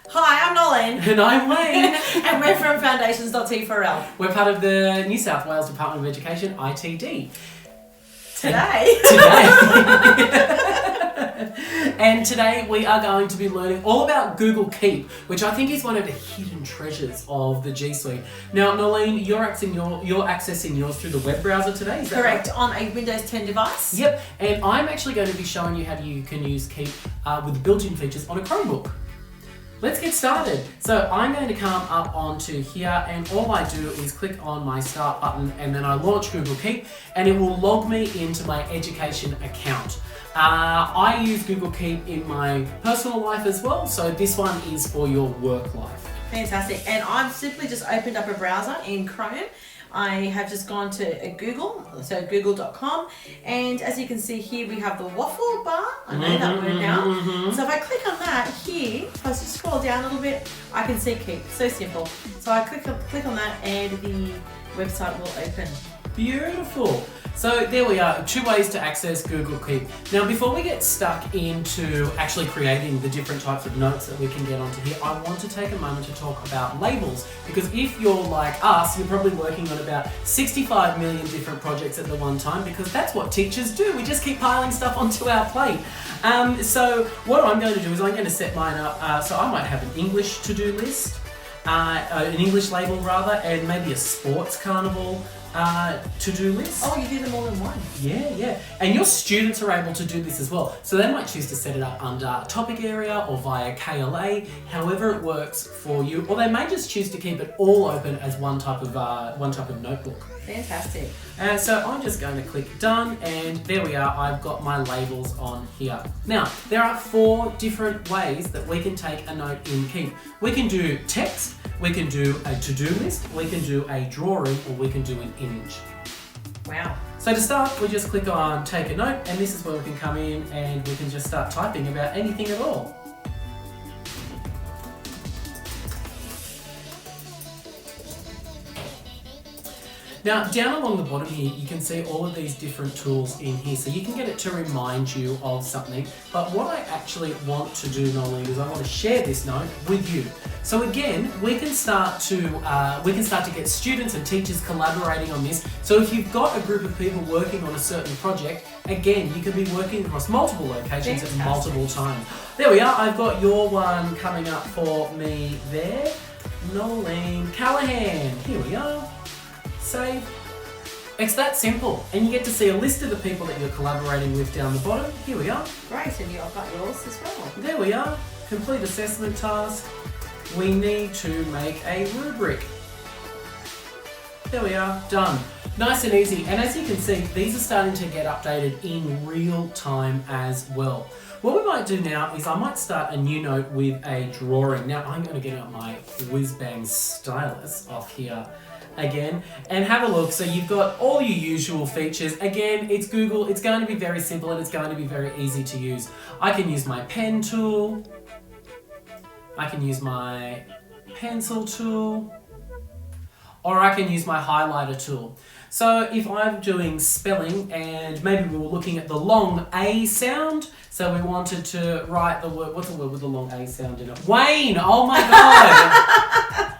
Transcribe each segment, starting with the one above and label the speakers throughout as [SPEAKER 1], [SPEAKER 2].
[SPEAKER 1] Hi, I'm Noelene.
[SPEAKER 2] And I'm Wayne.
[SPEAKER 1] And we're from Foundations.T4L.
[SPEAKER 2] We're part of the New South Wales Department of Education, ITD.
[SPEAKER 1] Today.
[SPEAKER 2] And today we are going to be learning all about Google Keep, which I think is one of the hidden treasures of the G Suite. Now, Noelene, you're accessing yours through the web browser today, is that
[SPEAKER 1] Correct,
[SPEAKER 2] right?
[SPEAKER 1] on a Windows 10 device.
[SPEAKER 2] Yep, and I'm actually going to be showing you how you can use Keep with built-in features on a Chromebook. Let's get started. So I'm going to come up onto here, and all I do is click on my start button, and then I launch Google Keep, and it will log me into my education account. I use Google Keep in my personal life as well, so this one is for your work life.
[SPEAKER 1] Fantastic. And I've simply just opened up a browser in Chrome. I have just gone to Google, so google.com, and as you can see here we have the waffle bar. I know that word now. So if I click on that here, if I just scroll down a little bit, I can see Keep. So simple. So I click on that and the website will open.
[SPEAKER 2] Beautiful. So there we are, 2 ways to access Google Keep. Now before we get stuck into actually creating the different types of notes that we can get onto here, I want to take a moment to talk about labels, because if you're like us, you're probably working on about 65 million different projects at the one time, because that's what teachers do. We just keep piling stuff onto our plate. So what I'm going to do is I'm going to set mine up, so I might have an English to-do list, an English label rather, and maybe a sports carnival to-do list.
[SPEAKER 1] Oh, you do them all in one.
[SPEAKER 2] Yeah. And your students are able to do this as well. So they might choose to set it up under topic area or via KLA, however it works for you. Or they may just choose to keep it all open as one type of notebook.
[SPEAKER 1] Fantastic.
[SPEAKER 2] So I'm just going to click done, and there we are. I've got my labels on here. Now, there are 4 different ways that we can take a note in Keep. We can do text, we can do a to-do list, we can do a drawing, or we can do an image.
[SPEAKER 1] Wow.
[SPEAKER 2] So to start, we just click on take a note, and this is where we can come in and we can just start typing about anything at all. Now, down along the bottom here, you can see all of these different tools in here. So you can get it to remind you of something. But what I actually want to do, Noelene, is I want to share this note with you. So again, we can start to get students and teachers collaborating on this. So if you've got a group of people working on a certain project, again, you can be working across multiple locations at multiple times. There we are. I've got your one coming up for me there. Noelene Callaghan. Here we are. Save. It's that simple, and you get to see a list of the people that you're collaborating with down the bottom. Here we are.
[SPEAKER 1] Great, and I've got yours as well.
[SPEAKER 2] There we are. Complete assessment task. We need to make a rubric. There we are. Done. Nice and easy. And as you can see, these are starting to get updated in real time as well. What we might do now is I might start a new note with a drawing. Now I'm going to get out my whiz-bang stylus off here again and have a look. So you've got all your usual features. Again, it's Google. It's going to be very simple, and it's going to be very easy to use. I can use my pen tool. I can use my pencil tool, or I can use my highlighter tool. So if I'm doing spelling, and maybe we were looking at the long A sound, so we wanted to write the word, what's the word with the long A sound in it? Wayne, oh my God.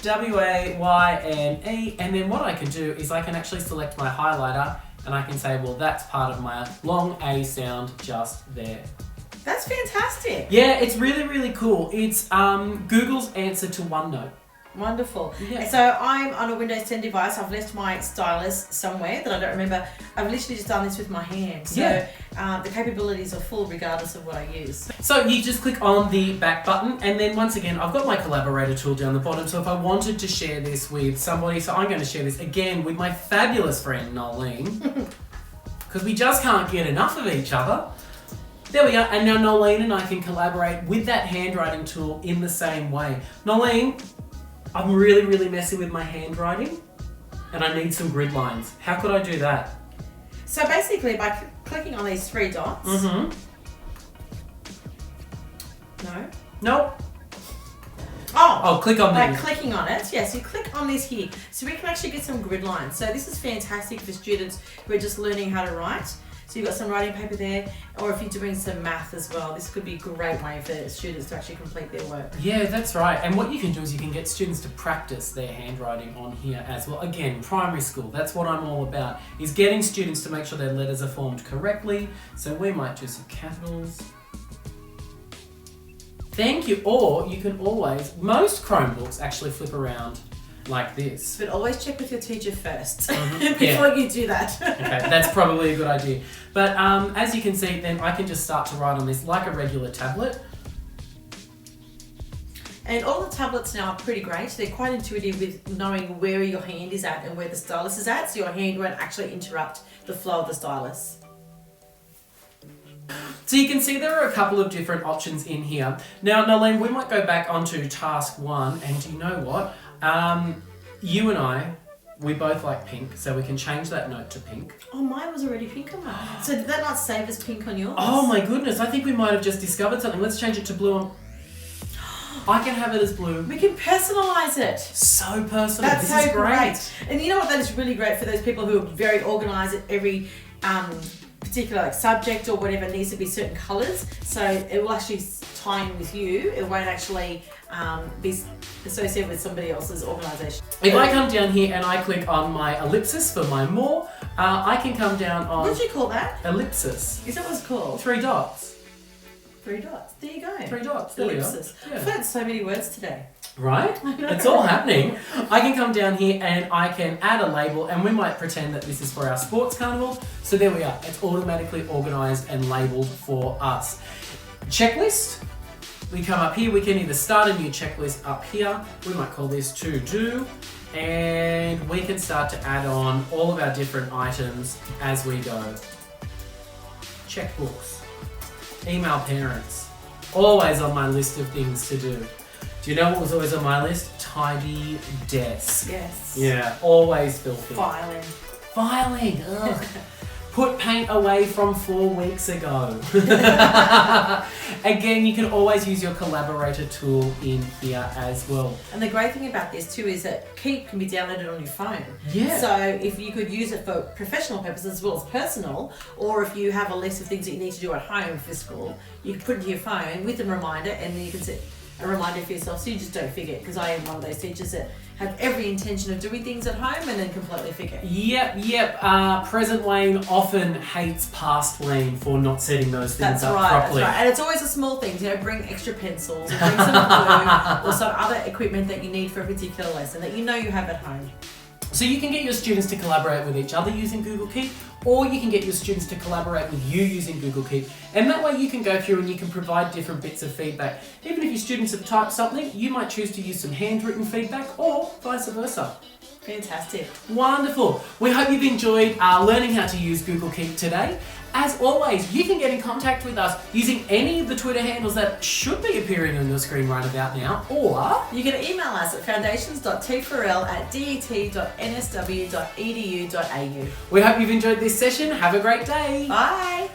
[SPEAKER 2] W-A-Y-N-E, and then what I can do is I can actually select my highlighter, and I can say, well, that's part of my long A sound just there.
[SPEAKER 1] That's fantastic.
[SPEAKER 2] Yeah, it's really, really cool. It's Google's answer to OneNote.
[SPEAKER 1] Wonderful.
[SPEAKER 2] Yeah.
[SPEAKER 1] So I'm on a Windows 10 device. I've left my stylus somewhere that I don't remember. I've literally just done this with my hand. So the capabilities are full regardless of what I use.
[SPEAKER 2] So you just click on the back button, and then once again, I've got my collaborator tool down the bottom. So if I wanted to share this with somebody, so I'm going to share this again with my fabulous friend Noelene, because we just can't get enough of each other. There we go, and now Noelene and I can collaborate with that handwriting tool in the same way. Noelene, I'm really, really messy with my handwriting, and I need some grid lines. How could I do that?
[SPEAKER 1] So basically, by clicking on these 3 dots. No.
[SPEAKER 2] Nope.
[SPEAKER 1] Oh,
[SPEAKER 2] click on
[SPEAKER 1] by
[SPEAKER 2] this.
[SPEAKER 1] clicking on it, yes, you click on this here. So we can actually get some grid lines. So this is fantastic for students who are just learning how to write. So you've got some writing paper there, or if you're doing some math as well, this could be a great way for students to actually complete their work.
[SPEAKER 2] Yeah, that's right. And what you can do is you can get students to practice their handwriting on here as well. Again, primary school, that's what I'm all about, is getting students to make sure their letters are formed correctly. So we might do some capitals. Thank you. Or you can always, most Chromebooks actually flip around like this.
[SPEAKER 1] But always check with your teacher first
[SPEAKER 2] Mm-hmm.
[SPEAKER 1] before you do that.
[SPEAKER 2] Okay, that's probably a good idea. But as you can see, then I can just start to write on this like a regular tablet.
[SPEAKER 1] And all the tablets now are pretty great. They're quite intuitive with knowing where your hand is at and where the stylus is at, so your hand won't actually interrupt the flow of the stylus.
[SPEAKER 2] So you can see there are a couple of different options in here. Now, Noelene, we might go back onto task 1, and you know what? You and I, we both like pink, so we can change that note to pink.
[SPEAKER 1] Oh, mine was already pink on mine. So did that not save as pink on yours?
[SPEAKER 2] Oh my goodness, I think we might have just discovered something. Let's change it to blue. I can have it as blue.
[SPEAKER 1] We can personalise it.
[SPEAKER 2] So personal.
[SPEAKER 1] That's
[SPEAKER 2] this
[SPEAKER 1] so
[SPEAKER 2] is great.
[SPEAKER 1] And you know what? That is really great for those people who are very organised at every particular subject or whatever needs to be certain colours. So it will actually tie in with you. It won't actually be associated with somebody else's organisation.
[SPEAKER 2] If I come down here and I click on my ellipsis for my more, I can come down on...
[SPEAKER 1] What did you call that?
[SPEAKER 2] Ellipsis.
[SPEAKER 1] Is that what it's called?
[SPEAKER 2] 3 dots.
[SPEAKER 1] 3 dots. There you go.
[SPEAKER 2] 3 dots. There
[SPEAKER 1] Ellipsis.
[SPEAKER 2] we are.
[SPEAKER 1] I've learned so many words today.
[SPEAKER 2] Right? It's all happening. I can come down here and I can add a label, and we might pretend that this is for our sports carnival. So there we are. It's automatically organised and labelled for us. Checklist. We come up here. We can either start a new checklist up here. We might call this to do. And we can start to add on all of our different items as we go. Checkbooks. Email parents. Always on my list of things to do. Do you know what was always on my list? Tidy desk.
[SPEAKER 1] Yes.
[SPEAKER 2] Yeah, always filthy.
[SPEAKER 1] Filing.
[SPEAKER 2] Filing. Ugh. Put paint away from 4 weeks ago. Again, you can always use your collaborator tool in here as well.
[SPEAKER 1] And the great thing about this too is that Keep can be downloaded on your phone.
[SPEAKER 2] Yeah.
[SPEAKER 1] So if you could use it for professional purposes as well as personal, or if you have a list of things that you need to do at home for school, you can put it into your phone with a reminder, and then you can set a reminder for yourself so you just don't forget, because I am one of those teachers that have every intention of doing things at home and then completely forget.
[SPEAKER 2] Yep. Present Wayne often hates past Wayne for not setting those things up properly.
[SPEAKER 1] That's right. And it's always the small things, you know, bring extra pencils, or bring some glue, or some other equipment that you need for a particular lesson that you know you have at home.
[SPEAKER 2] So you can get your students to collaborate with each other using Google Keep, or you can get your students to collaborate with you using Google Keep. And that way you can go through and you can provide different bits of feedback. Even if your students have typed something, you might choose to use some handwritten feedback, or vice versa.
[SPEAKER 1] Fantastic.
[SPEAKER 2] Wonderful. We hope you've enjoyed learning how to use Google Keep today. As always, you can get in contact with us using any of the Twitter handles that should be appearing on your screen right about now, or
[SPEAKER 1] you can email us at foundations.t4l@det.nsw.edu.au.
[SPEAKER 2] we hope you've enjoyed this session. Have a great day.
[SPEAKER 1] Bye.